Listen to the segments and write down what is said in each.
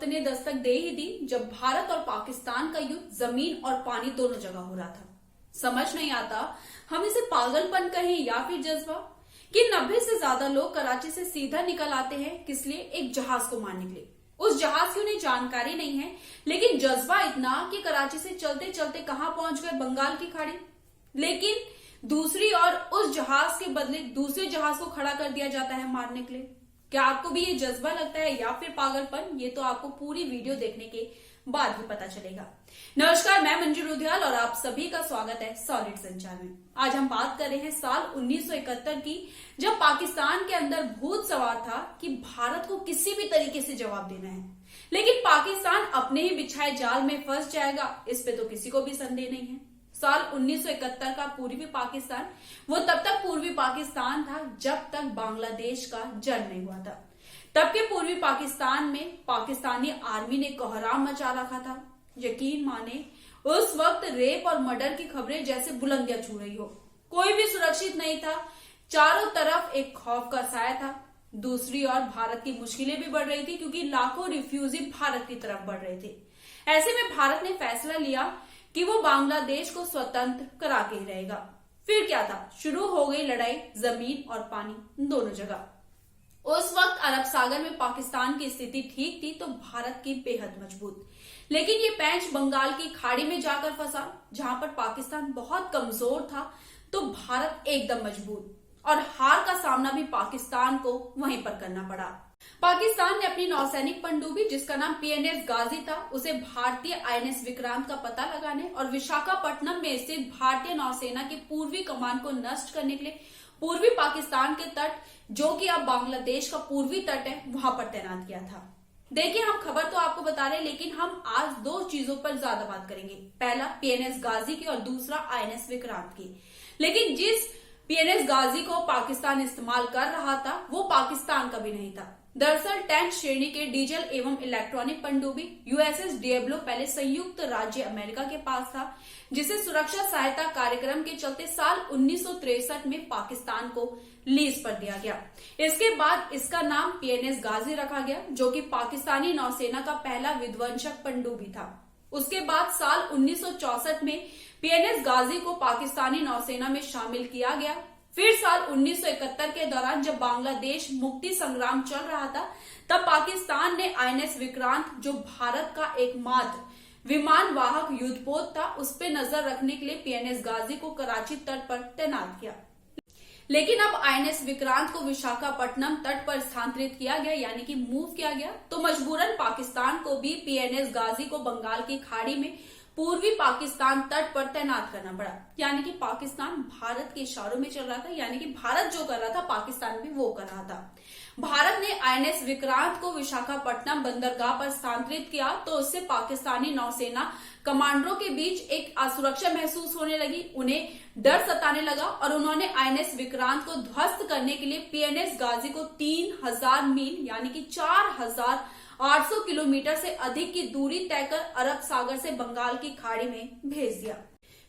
ने दस्तक दे ही दी जब भारत और पाकिस्तान का युद्ध जमीन और पानी दोनों जगह हो रहा था। समझ नहीं आता हम इसे पागलपन कहें या फिर जज्बा कि 90 से ज्यादा लोग कराची से सीधा निकल आते हैं किस लिए? एक जहाज को मारने के लिए। उस जहाज की उन्हें जानकारी नहीं है, लेकिन जज्बा इतना कि कराची से चलते चलते कहां पहुंच गए? बंगाल की खाड़ी। लेकिन दूसरी ओर उस जहाज के बदले दूसरे जहाज को खड़ा कर दिया जाता है मारने के लिए। क्या आपको भी ये जज्बा लगता है या फिर पागलपन? ये तो आपको पूरी वीडियो देखने के बाद ही पता चलेगा। नमस्कार, मैं मंजू रुधियाल और आप सभी का स्वागत है सॉलिड संचार में। आज हम बात कर रहे हैं साल 1971 की, जब पाकिस्तान के अंदर भूत सवार था कि भारत को किसी भी तरीके से जवाब देना है, लेकिन पाकिस्तान अपने ही बिछाए जाल में फंस जाएगा, इस पे तो किसी को भी संदेह नहीं है। साल 1971 का पूर्वी पाकिस्तान वो तब तक पूर्वी पाकिस्तान था जब तक बांग्लादेश का जन्म नहीं हुआ था। तब के पूर्वी पाकिस्तान में पाकिस्तानी आर्मी ने कोहराम मचा रखा था। यकीन माने उस वक्त रेप और मर्डर की खबरें जैसे बुलंदियां छू रही हो। कोई भी सुरक्षित नहीं था, चारों तरफ एक खौफ का साया था। दूसरी ओर भारत की मुश्किलें भी बढ़ रही थी क्योंकि लाखों रिफ्यूजी भारत की तरफ बढ़ रहे थे। ऐसे में भारत ने फैसला लिया कि वो बांग्लादेश को स्वतंत्र करा के ही रहेगा। फिर क्या था? शुरू हो गई लड़ाई जमीन और पानी दोनों जगह। उस वक्त अरब सागर में पाकिस्तान की स्थिति ठीक थी तो भारत की बेहद मजबूत, लेकिन ये पैंच बंगाल की खाड़ी में जाकर फंसा जहां पर पाकिस्तान बहुत कमजोर था तो भारत एकदम मजबूत, और हार का सामना भी पाकिस्तान को वहीं पर करना पड़ा। पाकिस्तान ने अपनी नौसैनिक पनडुब्बी जिसका नाम PNS गाजी था, उसे भारतीय INS विक्रांत का पता लगाने और विशाखापट्टनम में स्थित भारतीय नौसेना के पूर्वी कमान को नष्ट करने के लिए पूर्वी पाकिस्तान के तट, जो कि अब बांग्लादेश का पूर्वी तट है, वहां पर तैनात किया था। देखिए, हम खबर तो आपको बता रहे हैं, लेकिन हम आज दो चीजों पर ज्यादा बात करेंगे। पहला PNS गाजी की और दूसरा INS विक्रांत की। लेकिन जिस PNS गाजी को पाकिस्तान इस्तेमाल कर रहा था वो पाकिस्तान का भी नहीं था। दरअसल 10 श्रेणी के डीजल एवं इलेक्ट्रॉनिक पनडुब्बी USS डियाब्लो पहले संयुक्त राज्य अमेरिका के पास था, जिसे सुरक्षा सहायता कार्यक्रम के चलते साल 1963 में पाकिस्तान को लीज पर दिया गया। इसके बाद इसका नाम PNS गाजी रखा गया, जो कि पाकिस्तानी नौसेना का पहला विध्वंसक पनडुब्बी था। उसके बाद साल 1964 में PNS गाजी को पाकिस्तानी नौसेना में शामिल किया गया। फिर साल 1971 के दौरान जब बांग्लादेश मुक्ति संग्राम चल रहा था, तब पाकिस्तान ने INS विक्रांत, जो भारत का एकमात्र विमान वाहक युद्धपोत था, उस पर नजर रखने के लिए PNS गाजी को कराची तट पर तैनात किया। लेकिन अब INS विक्रांत को विशाखापट्टनम तट पर स्थानांतरित किया गया, यानी कि मूव किया गया, तो मजबूरन पाकिस्तान को भी PNS गाजी को बंगाल की खाड़ी में पूर्वी पाकिस्तान तट पर तैनात करना पड़ा। यानी कि पाकिस्तान भारत के इशारों में चल रहा था, यानी कि भारत जो कर रहा था पाकिस्तान भी वो कर रहा था। भारत ने INS विक्रांत को विशाखापट्टनम बंदरगाह पर स्थानांतरित किया तो उससे पाकिस्तानी नौसेना कमांडरों के बीच एक असुरक्षा महसूस होने लगी। उन्हें डर सताने लगा और उन्होंने INS विक्रांत को ध्वस्त करने के लिए PNS गाजी को 3000 मील यानी कि 4800 किलोमीटर से अधिक की दूरी तय कर अरब सागर से बंगाल की खाड़ी में भेज दिया।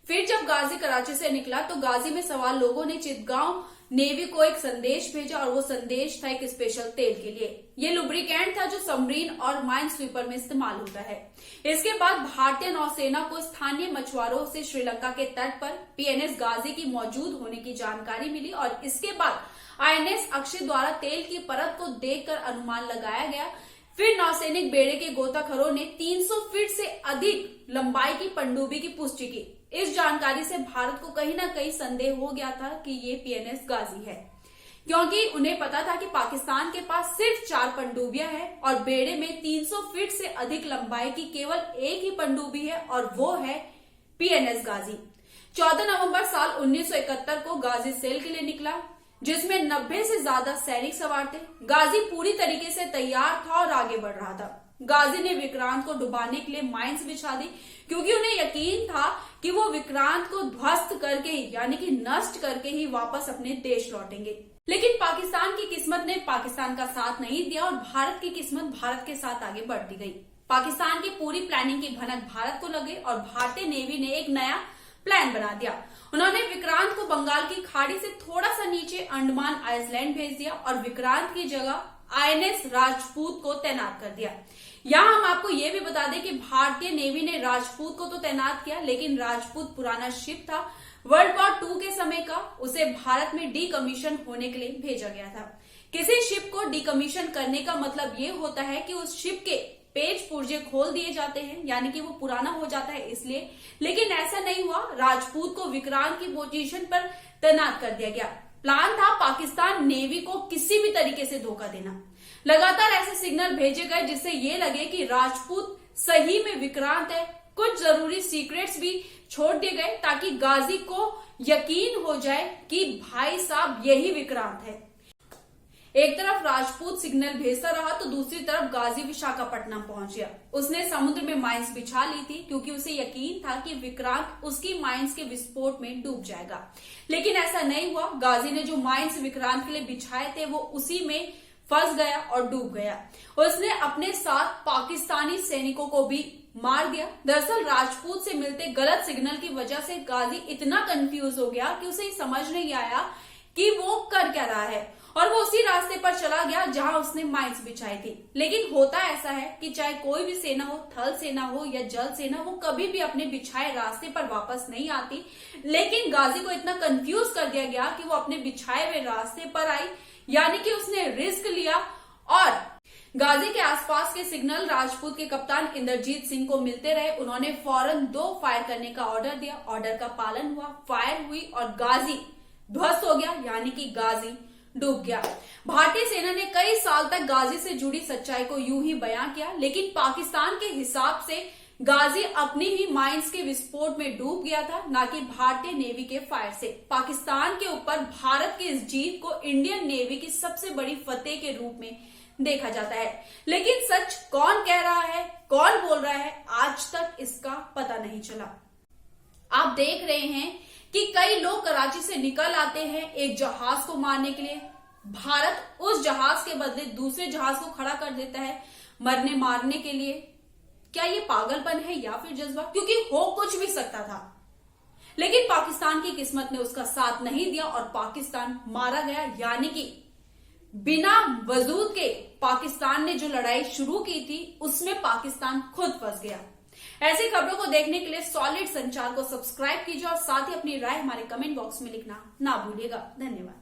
फिर जब गाजी कराची से निकला तो गाजी में सवार लोगों ने चितगांव नेवी को एक संदेश भेजा, और वो संदेश था एक स्पेशल तेल के लिए। ये लुब्रिकेंट था जो सबमरीन और माइन स्वीपर में इस्तेमाल होता है। इसके बाद भारतीय नौसेना को स्थानीय मछुआरों से श्रीलंका के तट पर PNS गाजी की मौजूद होने की जानकारी मिली, और इसके बाद INS अक्षय द्वारा तेल की परत को देखकर अनुमान लगाया गया। फिर नौसैनिक बेड़े के गोताखोरों ने 300 फीट से अधिक लंबाई की पनडुब्बी की पुष्टि की। इस जानकारी से भारत को कहीं ना कहीं संदेह हो गया था कि ये PNS गाजी है, क्योंकि उन्हें पता था कि पाकिस्तान के पास सिर्फ 4 पनडुब्बियां हैं और बेड़े में 300 फीट से अधिक लंबाई की केवल एक ही पनडुब्बी है, और वो है PNS गाजी। 14 नवंबर साल 1971 को गाजी सेल के लिए निकला, जिसमें 90 से ज्यादा सैनिक सवार थे। गाजी पूरी तरीके से तैयार था और आगे बढ़ रहा था। गाजी ने विक्रांत को डुबाने के लिए माइंस बिछा दी, क्योंकि उन्हें यकीन था कि वो विक्रांत को ध्वस्त करके यानी कि नष्ट करके ही वापस अपने देश लौटेंगे। लेकिन पाकिस्तान की किस्मत ने पाकिस्तान का साथ नहीं दिया और भारत की किस्मत भारत के साथ आगे बढ़ती गई। पाकिस्तान की पूरी प्लानिंग की भनक भारत को लगे और भारतीय नेवी ने एक नया प्लान बना दिया। उन्होंने विक्रांत को बंगाल की खाड़ी से थोड़ा सा नीचे अंडमान आइलैंड भेज दिया और विक्रांत की जगह INS राजपूत को तैनात कर दिया। यहाँ हम आपको ये भी बता दें कि भारतीय नेवी ने राजपूत को तो तैनात किया, लेकिन राजपूत पुराना शिप था, वर्ल्ड वॉर 2 के समय का, उसे भारत में डीकमीशन होने के लिए भेजा गया था। किसी शिप को डीकमीशन करने का मतलब ये होता है कि उस शिप के पेज पुर्जे खोल दिए जाते हैं, यानी कि वो पुराना हो जाता है इसलिए। लेकिन ऐसा नहीं हुआ, राजपूत को विक्रांत की पोजीशन पर तैनात कर दिया गया। प्लान था पाकिस्तान नेवी को किसी भी तरीके से धोखा देना। लगातार ऐसे सिग्नल भेजे गए जिससे ये लगे कि राजपूत सही में विक्रांत है। कुछ जरूरी सीक्रेट्स भी छोड़ दिए गए ताकि गाजी को यकीन हो जाए कि भाई साहब यही विक्रांत है। एक तरफ राजपूत सिग्नल भेजता रहा तो दूसरी तरफ गाजी विशाखापट्टनम पहुंच गया। उसने समुद्र में माइंस बिछा ली थी क्योंकि उसे यकीन था कि विक्रांत उसकी माइंस के विस्फोट में डूब जाएगा। लेकिन ऐसा नहीं हुआ। गाजी ने जो माइंस विक्रांत के लिए बिछाए थे वो उसी में फंस गया और डूब गया। उसने अपने साथ पाकिस्तानी सैनिकों को भी मार दिया। दरअसल राजपूत से मिलते गलत सिग्नल की वजह से गाजी इतना कंफ्यूज हो गया कि उसे समझ नहीं आया कि वो कर क्या रहा है, और वो उसी रास्ते पर चला गया जहां उसने माइंस बिछाई थी। लेकिन होता ऐसा है कि चाहे कोई भी सेना हो, थल सेना हो या जल सेना, वो कभी भी अपने बिछाए रास्ते पर वापस नहीं आती। लेकिन गाजी को इतना कंफ्यूज कर दिया गया कि वो अपने बिछाए हुए रास्ते पर आई, यानी कि उसने रिस्क लिया। और गाजी के आसपास के सिग्नल राजपूत के कप्तान इंद्रजीत सिंह को मिलते रहे। उन्होंने फौरन 2 फायर करने का ऑर्डर दिया। ऑर्डर का पालन हुआ, फायर हुई और गाजी ध्वस्त हो गया, यानी कि गाजी डूब गया। भारतीय सेना ने कई साल तक गाजी से जुड़ी सच्चाई को यूं ही बयां किया, लेकिन पाकिस्तान के हिसाब से गाजी अपनी ही माइंस के विस्फोट में डूब गया था, ना कि भारतीय नेवी के फायर से। पाकिस्तान के ऊपर भारत की इस जीत को इंडियन नेवी की सबसे बड़ी फतेह के रूप में देखा जाता है। लेकिन सच कौन कह रहा है, कौन बोल रहा है, आज तक इसका पता नहीं चला। आप देख रहे हैं कि कई लोग कराची से निकल आते हैं एक जहाज को मारने के लिए। भारत उस जहाज के बदले दूसरे जहाज को खड़ा कर देता है मरने मारने के लिए। क्या ये पागलपन है या फिर जज्बा? क्योंकि हो कुछ भी सकता था, लेकिन पाकिस्तान की किस्मत ने उसका साथ नहीं दिया और पाकिस्तान मारा गया। यानी कि बिना वजूद के पाकिस्तान ने जो लड़ाई शुरू की थी उसमें पाकिस्तान खुद फंस गया। ऐसी खबरों को देखने के लिए सॉलिड संचार को सब्सक्राइब कीजिए और साथ ही अपनी राय हमारे कमेंट बॉक्स में लिखना ना भूलिएगा। धन्यवाद।